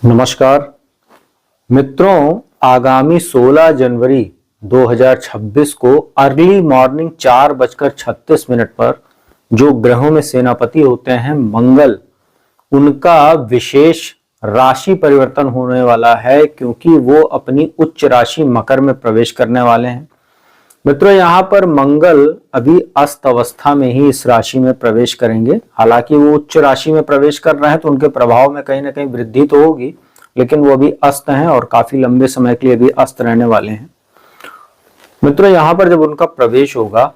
नमस्कार मित्रों, आगामी 16 जनवरी 2026 को अर्ली मॉर्निंग 4:36 पर जो ग्रहों में सेनापति होते हैं मंगल, उनका विशेष राशि परिवर्तन होने वाला है क्योंकि वो अपनी उच्च राशि मकर में प्रवेश करने वाले हैं। मित्रों, यहाँ पर मंगल अभी अस्त अवस्था में ही इस राशि में प्रवेश करेंगे। हालांकि वो उच्च राशि में प्रवेश कर रहे हैं तो उनके प्रभाव में कहीं ना कहीं वृद्धि तो होगी, लेकिन वो अभी अस्त हैं और काफी लंबे समय के लिए भी अस्त रहने वाले हैं। मित्रों, यहाँ पर जब उनका प्रवेश होगा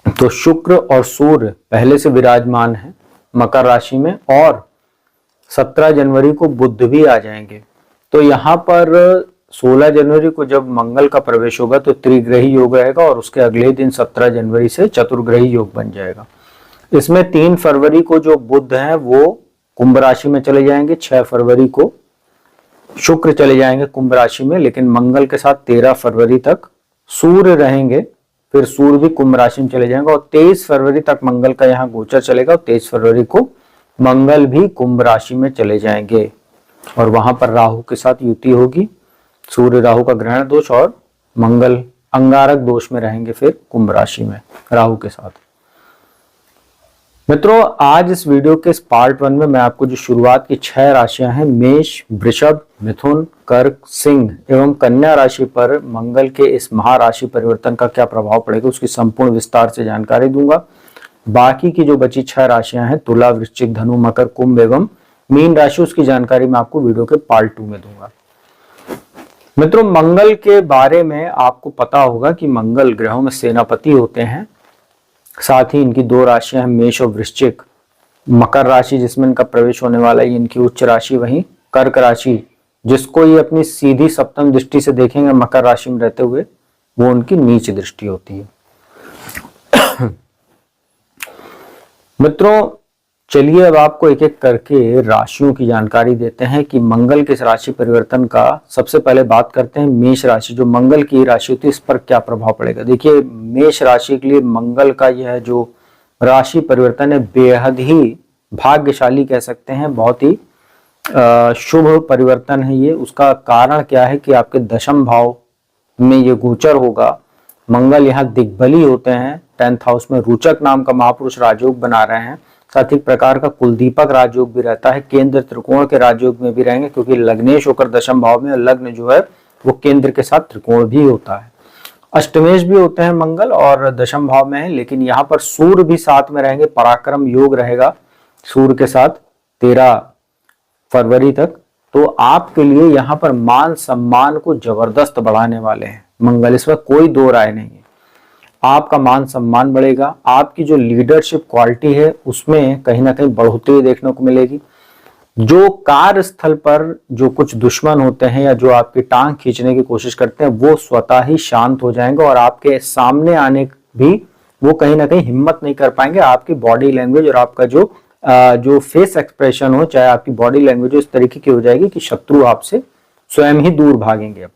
तो शुक्र और सूर्य पहले से विराजमान है मकर राशि में, और 17 जनवरी को बुध भी आ जाएंगे। तो यहाँ पर 16 जनवरी को जब मंगल का प्रवेश होगा तो त्रिग्रही योग रहेगा और उसके अगले दिन 17 जनवरी से चतुर्ग्रही योग बन जाएगा। इसमें 3 फरवरी को जो बुध हैं वो कुंभ राशि में चले जाएंगे, 6 फरवरी को शुक्र चले जाएंगे कुंभ राशि में, लेकिन मंगल के साथ 13 फरवरी तक सूर्य रहेंगे, फिर सूर्य भी कुंभ राशि में चले जाएंगे और 23 फरवरी तक मंगल का यहाँ गोचर चलेगा और 23 फरवरी को मंगल भी कुंभ राशि में चले जाएंगे और वहां पर राहु के साथ युति होगी। सूर्य राहु का ग्रहण दोष और मंगल अंगारक दोष में रहेंगे फिर कुंभ राशि में राहु के साथ। मित्रों, आज इस वीडियो के इस पार्ट 1 में मैं आपको जो शुरुआत की 6 राशियां हैं मेष, वृषभ, मिथुन, कर्क, सिंह एवं कन्या राशि पर मंगल के इस महाराशि परिवर्तन का क्या प्रभाव पड़ेगा उसकी संपूर्ण विस्तार से जानकारी दूंगा। बाकी की जो बची 6 राशियां हैं तुला, वृश्चिक, धनु, मकर, कुंभ एवं मीन राशि, उसकी जानकारी मैं आपको वीडियो के पार्ट 2 में दूंगा। मित्रों, मंगल के बारे में आपको पता होगा कि मंगल ग्रहों में सेनापति होते हैं। साथ ही इनकी 2 राशियां हैं मेष और वृश्चिक। मकर राशि जिसमें इनका प्रवेश होने वाला है इनकी उच्च राशि, वहीं कर्क राशि जिसको ये अपनी सीधी सप्तम दृष्टि से देखेंगे मकर राशि में रहते हुए, वो उनकी नीच दृष्टि होती है। मित्रों, चलिए अब आपको एक एक करके राशियों की जानकारी देते हैं कि मंगल के इस राशि परिवर्तन का। सबसे पहले बात करते हैं मेष राशि, जो मंगल की राशि होती है, इस पर क्या प्रभाव पड़ेगा। देखिए, मेष राशि के लिए मंगल का यह जो राशि परिवर्तन है बेहद ही भाग्यशाली कह सकते हैं, बहुत ही शुभ परिवर्तन है ये। उसका कारण क्या है कि आपके दशम भाव में ये गोचर होगा। मंगल यहाँ दिग्बली होते हैं, 10th हाउस में रोचक नाम का महापुरुष राजयोग बना रहे हैं। साथ ही प्रकार का कुलदीपक राजयोग भी रहता है, केंद्र त्रिकोण के राजयोग में भी रहेंगे क्योंकि लग्नेश होकर दशम भाव में, लग्न जो है वो केंद्र के साथ त्रिकोण भी होता है। अष्टमेश भी होते हैं मंगल और दशम भाव में है, लेकिन यहाँ पर सूर्य भी साथ में रहेंगे, पराक्रम योग रहेगा सूर्य के साथ 13 फरवरी तक। तो आपके लिए यहाँ पर मान सम्मान को जबरदस्त बढ़ाने वाले हैं मंगल, इसमें कोई 2 राय नहीं है। आपका मान सम्मान बढ़ेगा, आपकी जो लीडरशिप क्वालिटी है उसमें कहीं ना कहीं बढ़ोतरी देखने को मिलेगी। जो कार्यस्थल पर जो कुछ दुश्मन होते हैं या जो आपकी टांग खींचने की कोशिश करते हैं वो स्वतः ही शांत हो जाएंगे और आपके सामने आने भी वो कहीं ना कहीं हिम्मत नहीं कर पाएंगे। आपकी बॉडी लैंग्वेज और आपका जो फेस एक्सप्रेशन हो, चाहे आपकी बॉडी लैंग्वेज हो, इस तरीके की हो जाएगी कि शत्रु आपसे स्वयं ही दूर भागेंगे।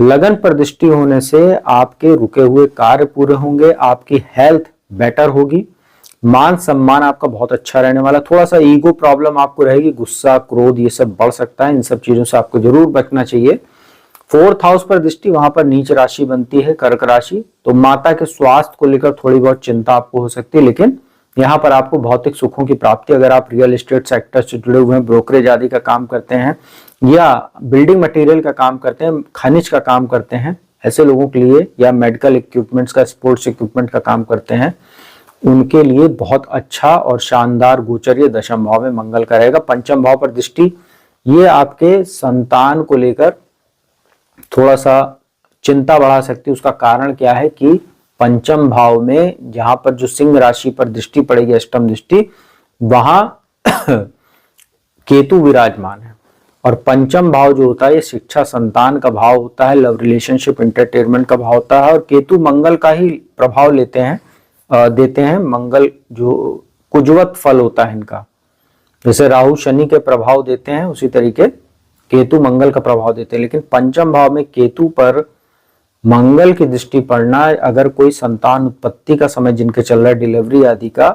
लगन पर दृष्टि होने से आपके रुके हुए कार्य पूरे होंगे, आपकी हेल्थ बेटर होगी, मान सम्मान आपका बहुत अच्छा रहने वाला। थोड़ा सा ईगो प्रॉब्लम आपको रहेगी, गुस्सा, क्रोध ये सब बढ़ सकता है, इन सब चीजों से आपको जरूर बचना चाहिए। 4th हाउस पर दृष्टि, वहां पर नीच राशि बनती है कर्क राशि, तो माता के स्वास्थ्य को लेकर थोड़ी बहुत चिंता आपको हो सकती है, लेकिन यहाँ पर आपको भौतिक सुखों की प्राप्ति, अगर आप रियल एस्टेट सेक्टर से जुड़े हुए हैं, ब्रोकरेज आदि का काम करते हैं या बिल्डिंग मटेरियल का काम करते हैं, खनिज का काम करते हैं, ऐसे लोगों के लिए, या मेडिकल इक्विपमेंट्स का, स्पोर्ट्स इक्विपमेंट का काम करते हैं, उनके लिए बहुत अच्छा और शानदार गोचर ये दशम भाव में मंगल का रहेगा। 5th भाव पर दृष्टि, ये आपके संतान को लेकर थोड़ा सा चिंता बढ़ा सकती है। उसका कारण क्या है कि 5th भाव में जहां पर जो सिंह राशि पर दृष्टि पड़ेगी, अष्टम दृष्टि, वहां केतु विराजमान है और 5th भाव जो होता है ये शिक्षा संतान का भाव होता है, लव रिलेशनशिप एंटरटेनमेंट का भाव होता है और केतु मंगल का ही प्रभाव देते हैं। मंगल जो कुजवत फल होता है इनका, जैसे राहु शनि के प्रभाव देते हैं उसी तरीके केतु मंगल का प्रभाव देते हैं। लेकिन 5th भाव में केतु पर मंगल की दृष्टि पड़ना, अगर कोई संतान उत्पत्ति का समय जिनके चल रहा है, डिलीवरी आदि का,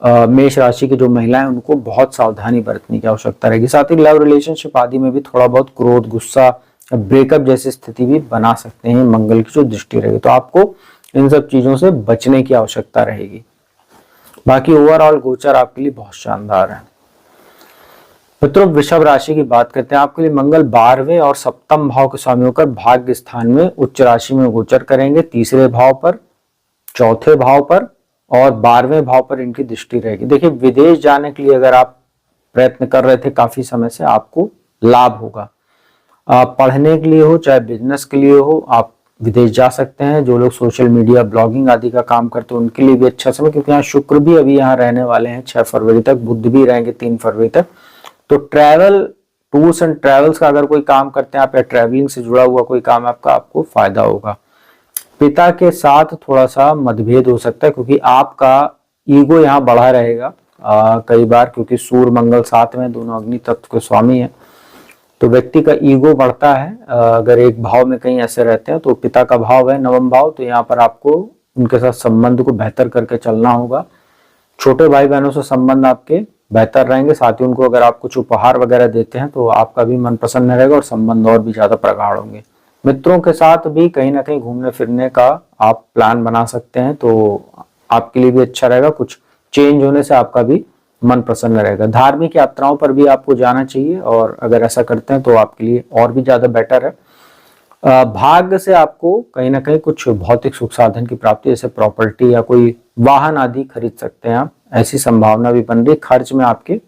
मेष राशि की जो महिलाएं उनको बहुत सावधानी बरतने की आवश्यकता रहेगी। साथ ही लव रिलेशनशिप आदि में भी थोड़ा बहुत क्रोध, गुस्सा, ब्रेकअप जैसी स्थिति भी बना सकते हैं मंगल की जो दृष्टि रहेगी। तो आपको इन सब चीजों से बचने की आवश्यकता रहेगी। बाकी ओवरऑल गोचर आपके लिए बहुत शानदार है। मित्रों, वृषभ राशि की बात करते हैं। आपके लिए मंगल 12वें और 7वें भाव के स्वामी होकर भाग्य स्थान में उच्च राशि में गोचर करेंगे। 3रे भाव पर, 4थे भाव पर और 12वें भाव पर इनकी दृष्टि रहेगी। देखिए, विदेश जाने के लिए अगर आप प्रयत्न कर रहे थे काफी समय से, आपको लाभ होगा। पढ़ने के लिए हो चाहे बिजनेस के लिए हो, आप विदेश जा सकते हैं। जो लोग सोशल मीडिया, ब्लॉगिंग आदि का काम करते हैं उनके लिए भी अच्छा समय, क्योंकि यहाँ शुक्र भी अभी यहाँ रहने वाले हैं 6 फरवरी तक, बुध भी रहेंगे 3 फरवरी तक। तो ट्रैवल, टूर्स एंड ट्रैवल्स का अगर कोई काम करते हैं आप, या ट्रैवलिंग से जुड़ा हुआ कोई काम आपका, आपको फायदा होगा। पिता के साथ थोड़ा सा मतभेद हो सकता है, क्योंकि आपका ईगो यहाँ बढ़ा रहेगा कई बार, क्योंकि सूर्य मंगल साथ में, दोनों अग्नि तत्व के स्वामी हैं। तो व्यक्ति का ईगो बढ़ता है अगर एक भाव में कहीं ऐसे रहते हैं। तो पिता का भाव है 9वां भाव, तो यहाँ पर आपको उनके साथ संबंध को बेहतर करके चलना होगा। छोटे भाई बहनों से संबंध आपके बेहतर रहेंगे। साथ ही उनको अगर आप कुछ उपहार वगैरह देते हैं तो आपका भी मन प्रसन्न रहेगा और संबंध और भी ज्यादा प्रगाढ़ होंगे। मित्रों के साथ भी कहीं ना कहीं घूमने फिरने का आप प्लान बना सकते हैं, तो आपके लिए भी अच्छा रहेगा। कुछ चेंज होने से आपका भी मन प्रसन्न रहेगा। धार्मिक यात्राओं पर भी आपको जाना चाहिए, और अगर ऐसा करते हैं तो आपके लिए और भी ज्यादा बेटर है। भाग्य से आपको कहीं ना कहीं कुछ भौतिक सुख साधन की प्राप्ति, जैसे प्रॉपर्टी या कोई वाहन आदि खरीद सकते हैं आप, ऐसी संभावना भी बन रही। खर्च में आपके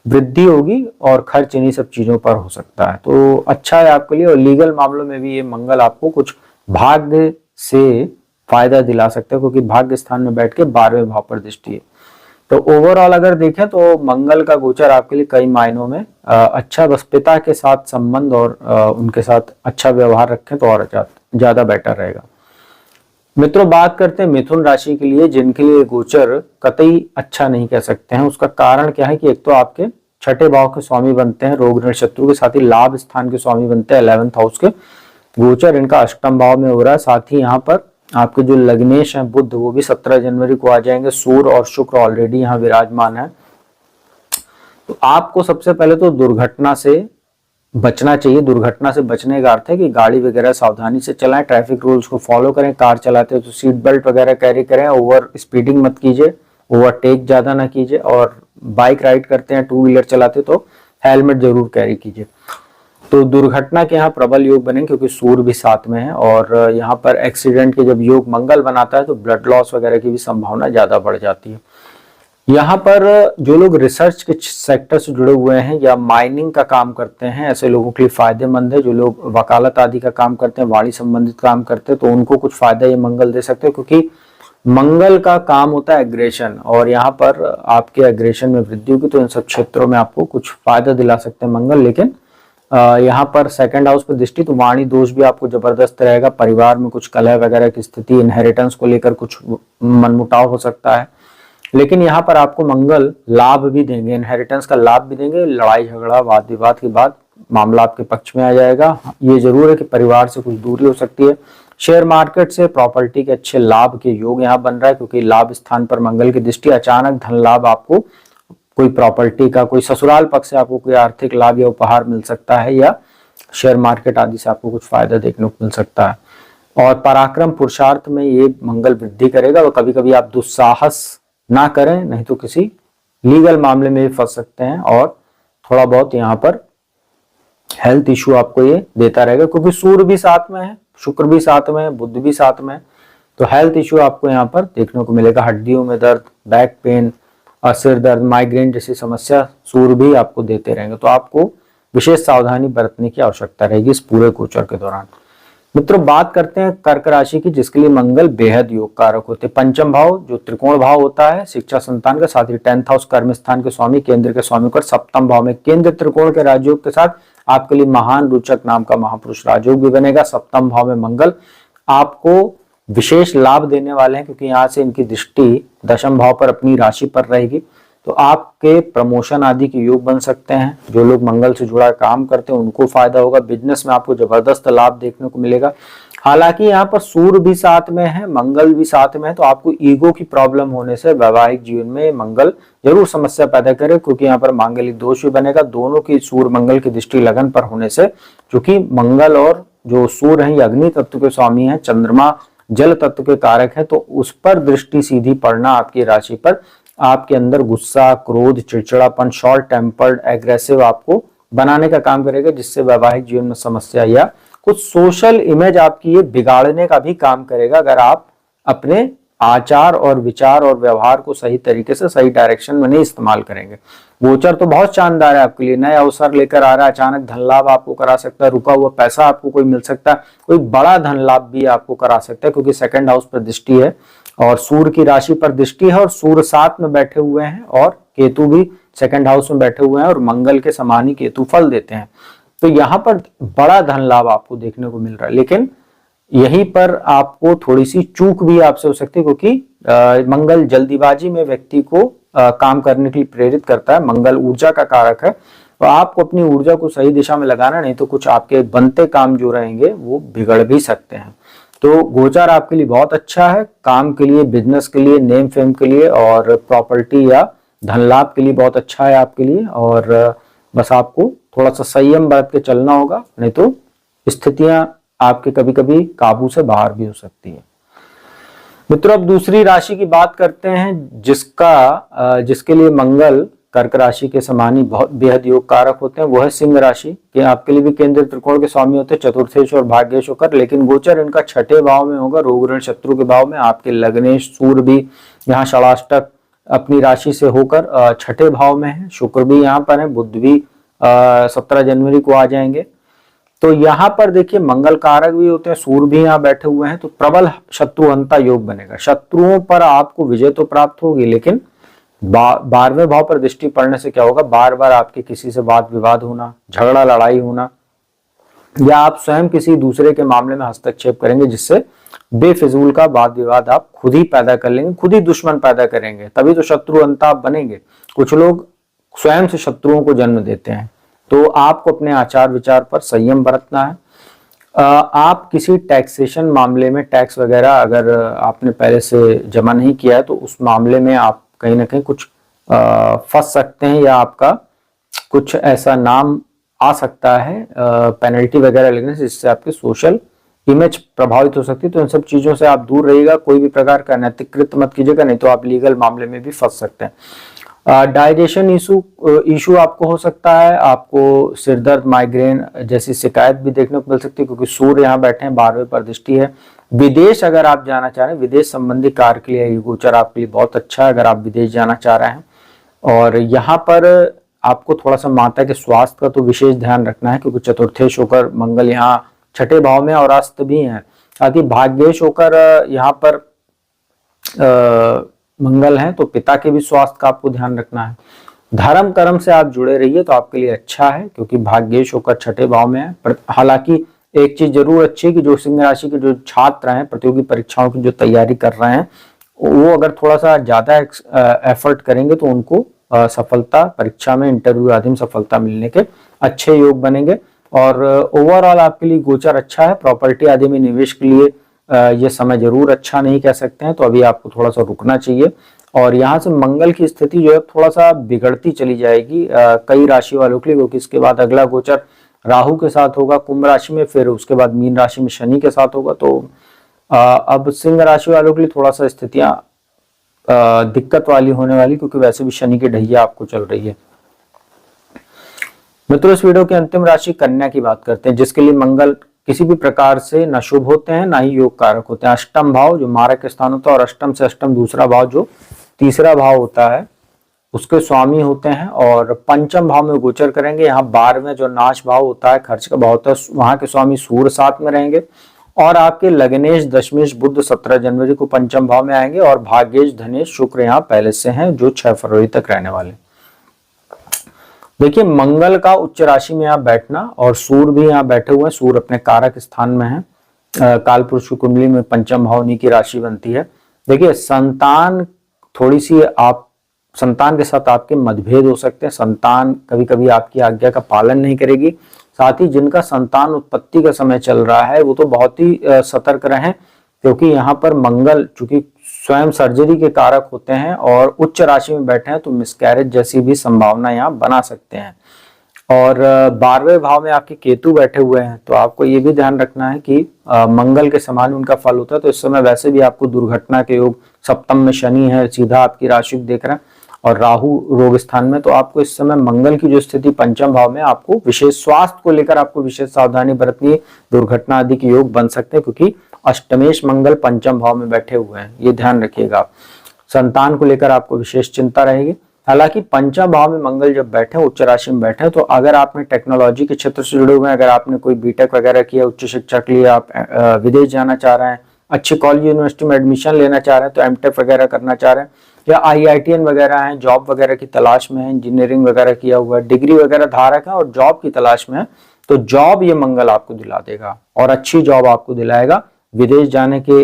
वृद्धि होगी और खर्च इन्हीं सब चीजों पर हो सकता है, तो अच्छा है आपके लिए। और लीगल मामलों में भी ये मंगल आपको कुछ भाग्य से फायदा दिला सकते हैं, क्योंकि भाग्य स्थान में बैठ के 12वें भाव पर दृष्टि है। तो ओवरऑल अगर देखें तो मंगल का गोचर आपके लिए कई मायनों में अच्छा। बस पिता के साथ संबंध और उनके साथ अच्छा व्यवहार रखें तो और ज्यादा बेटर रहेगा। मित्रों, बात करते हैं मिथुन राशि के लिए, जिनके लिए गोचर कतई अच्छा नहीं कह सकते हैं। उसका कारण क्या है कि एक तो आपके 6ठे भाव के स्वामी बनते हैं रोग ऋण शत्रु के, साथ ही लाभ स्थान के स्वामी बनते हैं 11th हाउस के। गोचर इनका 8वें भाव में हो रहा है। साथ ही यहाँ पर आपके जो लग्नेश हैं बुध, वो भी 17 जनवरी को आ जाएंगे। सूर्य और शुक्र ऑलरेडी यहाँ विराजमान है। तो आपको सबसे पहले तो दुर्घटना से बचना चाहिए। दुर्घटना से बचने का अर्थ है कि गाड़ी वगैरह सावधानी से चलाएं, ट्रैफिक रूल्स को फॉलो करें। कार चलाते हैं तो सीट बेल्ट वगैरह कैरी करें, ओवर स्पीडिंग मत कीजिए, ओवरटेक ज्यादा ना कीजिए। और बाइक राइड करते हैं, 2 व्हीलर चलाते तो हेलमेट जरूर कैरी कीजिए। तो दुर्घटना के यहाँ प्रबल योग बनेंगे, क्योंकि सूर्य भी साथ में है। और यहाँ पर एक्सीडेंट के जब योग मंगल बनाता है तो ब्लड लॉस वगैरह की भी संभावना ज्यादा बढ़ जाती है। यहाँ पर जो लोग रिसर्च के सेक्टर से जुड़े हुए हैं या माइनिंग का काम करते हैं, ऐसे लोगों के लिए फायदेमंद है। जो लोग वकालत आदि का काम करते हैं, वाणी संबंधित काम करते हैं, तो उनको कुछ फायदा ये मंगल दे सकते हैं, क्योंकि मंगल का काम होता है एग्रेशन, और यहाँ पर आपके एग्रेशन में वृद्धि होगी। तो इन सब क्षेत्रों में आपको कुछ फायदा दिला सकते हैं मंगल। लेकिन यहाँ पर 2nd हाउस पर दृष्टि, तो वाणी दोष भी आपको जबरदस्त रहेगा। परिवार में कुछ कलह वगैरह की स्थिति, इनहेरिटेंस को लेकर कुछ मनमुटाव हो सकता है। लेकिन यहाँ पर आपको मंगल लाभ भी देंगे, इनहेरिटेंस का लाभ भी देंगे। लड़ाई झगड़ा वाद विवाद के बाद मामला आपके पक्ष में आ जाएगा। ये जरूर है कि परिवार से कुछ दूरी हो सकती है। शेयर मार्केट से प्रॉपर्टी के अच्छे लाभ के योग यहाँ बन रहा है, क्योंकि लाभ स्थान पर मंगल की दृष्टि। अचानक धन लाभ, आपको कोई प्रॉपर्टी का, कोई ससुराल पक्ष से आपको कोई आर्थिक लाभ या उपहार मिल सकता है, या शेयर मार्केट आदि से आपको कुछ फायदा देखने को मिल सकता है। और पराक्रम पुरुषार्थ में ये मंगल वृद्धि करेगा। और कभी कभी आप दुस्साहस ना करें, नहीं तो किसी लीगल मामले में भी फंस सकते हैं। और थोड़ा बहुत यहाँ पर हेल्थ इश्यू आपको ये देता रहेगा, क्योंकि सूर्य भी साथ में है, शुक्र भी साथ में है, बुध भी साथ में है। तो हेल्थ इश्यू आपको यहाँ पर देखने को मिलेगा। हड्डियों में दर्द, बैक पेन, सिर दर्द, माइग्रेन जैसी समस्या सूर्य भी आपको देते रहेंगे। तो आपको विशेष सावधानी बरतने की आवश्यकता रहेगी इस पूरे गोचर के दौरान। मित्रों, बात करते हैं कर्क राशि की, जिसके लिए मंगल बेहद योग कारक होते हैं। 5वां भाव जो त्रिकोण भाव होता है शिक्षा संतान का, साथ ही 10th हाउस कर्म स्थान के स्वामी, केंद्र के स्वामी कर 7वें भाव में केंद्र त्रिकोण के राजयोग के साथ आपके लिए महान रोचक नाम का महापुरुष राजयोग भी बनेगा। 7वें भाव में मंगल आपको विशेष लाभ देने वाले हैं, क्योंकि यहाँ से इनकी दृष्टि 10वें भाव पर अपनी राशि पर रहेगी। तो आपके प्रमोशन आदि के योग बन सकते हैं। जो लोग मंगल से जुड़ा काम करते हैं उनको फायदा होगा। बिजनेस में आपको जबरदस्त लाभ देखने को मिलेगा। हालांकि यहाँ पर सूर्य भी साथ में है, मंगल भी साथ में है, तो आपको ईगो की प्रॉब्लम होने से वैवाहिक जीवन में मंगल जरूर समस्या पैदा करे, क्योंकि यहाँ पर मांगलिक दोष भी बनेगा। दोनों की सूर्य मंगल की दृष्टि लगन पर होने से, क्योंकि मंगल और जो सूर्य है ये अग्नि तत्व के स्वामी है, चंद्रमा जल तत्व के कारक है, तो उस पर दृष्टि सीधी पड़ना आपकी राशि पर आपके अंदर गुस्सा, क्रोध, चिड़चिड़ापन, शॉर्ट टेम्पर्ड, एग्रेसिव आपको बनाने का काम करेगा, जिससे वैवाहिक जीवन में समस्या या कुछ सोशल इमेज आपकी ये बिगाड़ने का भी काम करेगा, अगर आप अपने आचार और विचार और व्यवहार को सही तरीके से सही डायरेक्शन में नहीं इस्तेमाल करेंगे। गोचर तो बहुत शानदार है आपके लिए, नए अवसर लेकर आ रहा है, अचानक धन लाभ आपको करा सकता है, रुका हुआ पैसा आपको कोई मिल सकता है, कोई बड़ा धन लाभ भी आपको करा सकता है, क्योंकि सेकंड हाउस पर दृष्टि है और सूर्य की राशि पर दृष्टि है, और सूर्य साथ में बैठे हुए हैं और केतु भी सेकंड हाउस में बैठे हुए हैं, और मंगल के समान ही केतु फल देते हैं। तो यहाँ पर बड़ा धन लाभ आपको देखने को मिल रहा है, लेकिन यहीं पर आपको थोड़ी सी चूक भी आपसे हो सकती है, क्योंकि मंगल जल्दीबाजी में व्यक्ति को काम करने के लिए प्रेरित करता है। मंगल ऊर्जा का कारक है, तो आपको अपनी ऊर्जा को सही दिशा में लगाना, नहीं तो कुछ आपके बनते काम जो रहेंगे वो बिगड़ भी सकते हैं। तो गोचर आपके लिए बहुत अच्छा है, काम के लिए, बिजनेस के लिए, नेम फेम के लिए और प्रॉपर्टी या धन लाभ के लिए बहुत अच्छा है आपके लिए। और बस आपको थोड़ा सा संयम बरत के चलना होगा, नहीं तो स्थितियां आपके कभी कभी काबू से बाहर भी हो सकती है। मित्रों, अब दूसरी राशि की बात करते हैं, जिसके लिए मंगल कर्क राशि के समान ही बहुत बेहद योग कारक होते हैं, वो है सिंह राशि के। आपके लिए भी केंद्र त्रिकोण के स्वामी होते हैं, चतुर्थेश और भाग्येश होकर, लेकिन गोचर इनका छठे भाव में होगा, रोग ऋण शत्रु के भाव में। आपके लग्नेश सूर्य भी यहाँ षडाष्टक अपनी राशि से होकर छठे भाव में है, शुक्र भी यहाँ पर है, बुध भी 17 जनवरी को आ जाएंगे। तो यहाँ पर देखिए मंगल कारक भी होते हैं, सूर्य भी यहाँ बैठे हुए हैं, तो प्रबल शत्रुहंता योग बनेगा। शत्रुओं पर आपको विजय तो प्राप्त होगी, लेकिन 12वें भाव पर दृष्टि पड़ने से क्या होगा, बार बार आपके किसी से वाद विवाद होना, झगड़ा लड़ाई होना, या आप स्वयं किसी दूसरे के मामले में हस्तक्षेप करेंगे, जिससे बेफिजूल का वाद विवाद आप खुद ही पैदा कर लेंगे, खुद ही दुश्मन पैदा करेंगे, तभी तो शत्रुहंता आप बनेंगे। कुछ लोग स्वयं से शत्रुओं को जन्म देते हैं, तो आपको अपने आचार विचार पर संयम बरतना है। आप किसी टैक्सेशन मामले में, टैक्स वगैरह अगर आपने पहले से जमा नहीं किया है, तो उस मामले में आप कहीं ना कहीं कुछ फंस सकते हैं, या आपका कुछ ऐसा नाम आ सकता है पेनल्टी वगैरह लगने से, जिससे आपकी सोशल इमेज प्रभावित हो सकती है। तो इन सब चीजों से आप दूर रहिएगा, कोई भी प्रकार का अनैतिक कृत्य मत कीजिएगा, नहीं तो आप लीगल मामले में भी फंस सकते हैं। डाइजेशन इशू आपको हो सकता है, आपको सिरदर्द, माइग्रेन जैसी शिकायत भी देखने को मिल सकती है, क्योंकि सूर्य यहाँ बैठे हैं, 12वें पर दृष्टि है। विदेश अगर आप जाना चाह रहे हैं, विदेश संबंधी कार्य के लिए ये गोचर आपके लिए बहुत अच्छा है, अगर आप विदेश जाना चाह रहे हैं। और यहाँ पर आपको थोड़ा सा माता के स्वास्थ्य का तो विशेष ध्यान रखना है, क्योंकि चतुर्थेश होकर मंगल यहाँ छठे भाव में और अस्त भी हैं, साथ ही भाग्येश होकर यहाँ पर मंगल हैं, तो पिता के भी स्वास्थ्य का आपको ध्यान रखना है। धर्म कर्म से आप जुड़े रहिए तो आपके लिए अच्छा है, क्योंकि भाग्येश होकर छठे भाव में है। हालांकि एक चीज जरूर अच्छी है कि जो सिंह राशि के जो छात्र हैं, प्रतियोगी परीक्षाओं की जो तैयारी कर रहे हैं, वो अगर थोड़ा सा ज्यादा एफर्ट करेंगे तो उनको सफलता, परीक्षा में, इंटरव्यू आदि में सफलता मिलने के अच्छे योग बनेंगे। और ओवरऑल आपके लिए गोचर अच्छा है। प्रॉपर्टी आदि में निवेश के लिए ये समय जरूर अच्छा नहीं कह सकते हैं, तो अभी आपको थोड़ा सा रुकना चाहिए। और यहाँ से मंगल की स्थिति जो है थोड़ा सा बिगड़ती चली जाएगी कई राशि वालों के लिए, क्योंकि इसके बाद अगला गोचर राहु के साथ होगा कुंभ राशि में, फिर उसके बाद मीन राशि में शनि के साथ होगा। तो अब सिंह राशि वालों के लिए थोड़ा सा स्थितियां दिक्कत वाली होने वाली, क्योंकि वैसे भी शनि की ढैया आपको चल रही है। मित्रों, इस वीडियो की अंतिम राशि कन्या की बात करते हैं, जिसके लिए मंगल किसी भी प्रकार से न शुभ होते हैं, ना ही योग कारक होते हैं। अष्टम भाव जो मारक स्थान होता है, और अष्टम से अष्टम दूसरा भाव जो तीसरा भाव होता है, उसके स्वामी होते हैं। और पंचम भाव में गोचर करेंगे। यहाँ 12वें जो नाश भाव होता है, खर्च का भाव होता है, वहां के स्वामी सूर्य साथ में रहेंगे। और आपके लग्नेश, दशमेश, बुध 17 जनवरी को पंचम भाव में आएंगे। और भाग्येश, धनेश, शुक्र यहाँ पहले से हैं, जो 6 फरवरी तक रहने वाले। देखिए, मंगल का उच्च राशि में यहाँ बैठना, और सूर्य भी यहाँ बैठे हुए हैं, सूर्य अपने कारक स्थान में है। कालपुरुष की कुंडली में पंचम भाव उन्हीं की राशि बनती है। देखिए, संतान थोड़ी सी, आप संतान के साथ आपके मतभेद हो सकते हैं। संतान कभी कभी आपकी आज्ञा का पालन नहीं करेगी। साथ ही जिनका संतान उत्पत्ति का समय चल रहा है वो तो बहुत ही सतर्क रहें, क्योंकि यहाँ पर मंगल चूंकि स्वयं सर्जरी के कारक होते हैं और उच्च राशि में बैठे हैं तो मिसकैरेज जैसी भी संभावना यहाँ बना सकते हैं। और 12वें भाव में आपके केतु बैठे हुए हैं, तो आपको ये भी ध्यान रखना है कि मंगल के समान उनका फल होता है, तो इस समय वैसे भी आपको दुर्घटना के योग, सप्तम में शनि है, सीधा आपकी राशि देख रहे हैं, और राहु रोग स्थान में, तो आपको इस समय मंगल की जो स्थिति पंचम भाव में, आपको विशेष स्वास्थ्य को लेकर आपको विशेष सावधानी बरतनी है। दुर्घटना आदि के योग बन सकते हैं क्योंकि अष्टमेश मंगल पंचम भाव में बैठे हुए हैं, ये ध्यान रखिएगा। संतान को लेकर आपको विशेष चिंता रहेगी। हालांकि पंचम भाव में मंगल जब बैठे, उच्च राशि में बैठे, तो अगर आपने टेक्नोलॉजी के क्षेत्र से जुड़े हुए हैं, अगर आपने कोई बीटेक वगैरह किया, उच्च शिक्षा के लिए आप विदेश जाना चाह रहे हैं, अच्छे कॉलेज यूनिवर्सिटी में एडमिशन लेना चाह रहे हैं, तो एमटेक वगैरह करना चाह रहे हैं, या IITN वगैरह हैं, जॉब वगैरह की तलाश में है, इंजीनियरिंग वगैरह किया हुआ है, डिग्री वगैरह धारक है और जॉब की तलाश में है, तो जॉब ये मंगल आपको दिला देगा और अच्छी जॉब आपको दिलाएगा। विदेश जाने के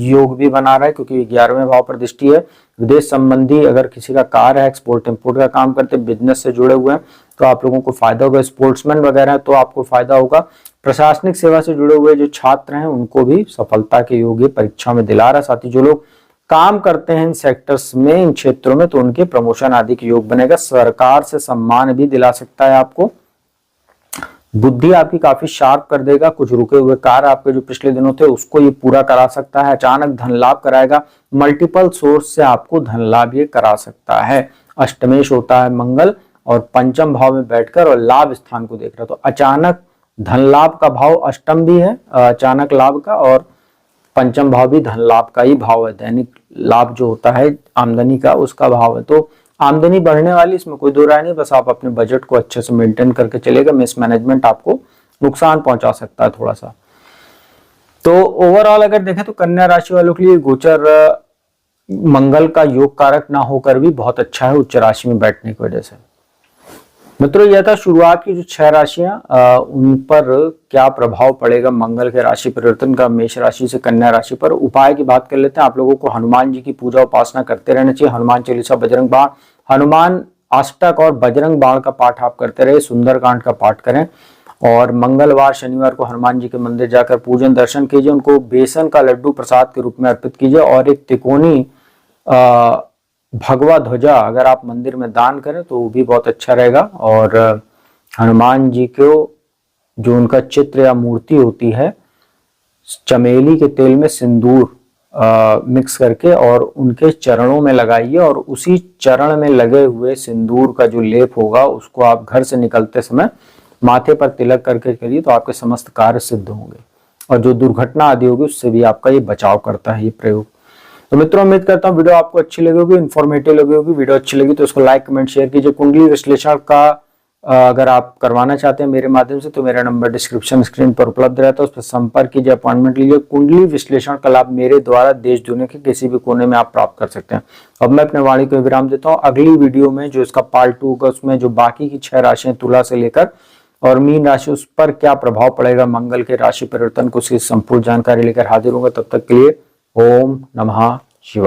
योग भी बना रहा है क्योंकि 11वें भाव पर दृष्टि है। विदेश संबंधी अगर किसी का कार्य है, एक्सपोर्ट इंपोर्ट का काम करते, बिजनेस से जुड़े हुए हैं, तो आप लोगों को फायदा होगा। स्पोर्ट्समैन वगैरह तो आपको फायदा होगा। प्रशासनिक सेवा से जुड़े हुए जो छात्र हैं उनको भी सफलता के योग परीक्षा में दिला रहा। साथ ही जो लोग काम करते हैं इन सेक्टर्स में, इन क्षेत्रों में, तो उनके प्रमोशन आदि के योग बनेगा। सरकार से सम्मान भी दिला सकता है आपको। बुद्धि आपकी काफी शार्प कर देगा। कुछ रुके हुए कार्य आपके जो पिछले दिनों थे उसको ये पूरा करा सकता है। अचानक धन लाभ कराएगा। मल्टीपल सोर्स से आपको धन लाभ ये करा सकता है। अष्टमेश होता है मंगल और पंचम भाव में बैठकर और लाभ स्थान को देख रहा, तो अचानक धन लाभ का भाव अष्टम भी है, अचानक लाभ का, और पंचम भाव भी धन लाभ का ही भाव है। दैनिक लाभ जो होता है आमदनी का, उसका भाव है, तो आमदनी बढ़ने वाली, इसमें कोई दो राय नहीं। बस आप अपने बजट को अच्छे से मेंटेन करके चलेगा। मिसमैनेजमेंट आपको नुकसान पहुंचा सकता है थोड़ा सा। तो ओवरऑल अगर देखें तो कन्या राशि वालों के लिए गोचर मंगल का योग कारक ना होकर भी बहुत अच्छा है उच्च राशि में बैठने की वजह से। मित्रों, यह था शुरुआत की जो 6 राशियां, उन पर क्या प्रभाव पड़ेगा मंगल के राशि परिवर्तन का मेष राशि से कन्या राशि पर। उपाय की बात कर लेते हैं। आप लोगों को हनुमान जी की पूजा उपासना करते रहना चाहिए। हनुमान चालीसा, बजरंग बाण, हनुमान अष्टक और बजरंग बाण का पाठ आप करते रहे। सुंदरकांड का पाठ करें और मंगलवार शनिवार को हनुमान जी के मंदिर जाकर पूजन दर्शन कीजिए। उनको बेसन का लड्डू प्रसाद के रूप में अर्पित कीजिए और एक तिकोनी भगवा ध्वजा अगर आप मंदिर में दान करें तो वो भी बहुत अच्छा रहेगा। और हनुमान जी को जो उनका चित्र या मूर्ति होती है, चमेली के तेल में सिंदूर मिक्स करके और उनके चरणों में लगाइए और उसी चरण में लगे हुए सिंदूर का जो लेप होगा उसको आप घर से निकलते समय माथे पर तिलक करके करिए, तो आपके समस्त कार्य सिद्ध होंगे और जो दुर्घटना आदि होगी उससे भी आपका ये बचाव करता है ये प्रयोग। तो मित्रों, उम्मीद करता हूँ वीडियो आपको अच्छी लगी होगी, इन्फॉर्मेटिव लगी होगी। वीडियो अच्छी लगी तो उसको लाइक, कमेंट, शेयर कीजिए। कुंडली विश्लेषण का अगर आप करवाना चाहते हैं मेरे माध्यम से तो मेरा नंबर डिस्क्रिप्शन स्क्रीन पर उपलब्ध रहता है, उस पर संपर्क कीजिए, अपॉइंटमेंट लीजिए। कुंडली विश्लेषण का लाभ मेरे द्वारा देश दुनिया के किसी भी कोने में आप प्राप्त कर सकते हैं। अब मैं अपने वाणी को विराम देता हूँ। अगली वीडियो में जो इसका पार्ट 2 होगा उसमें जो बाकी की 6 राशियां तुला से लेकर और मीन राशि, उस पर क्या प्रभाव पड़ेगा मंगल के राशि परिवर्तन को, उसकी संपूर्ण जानकारी लेकर हाजिर होगा। तब तक के लिए ओम नमः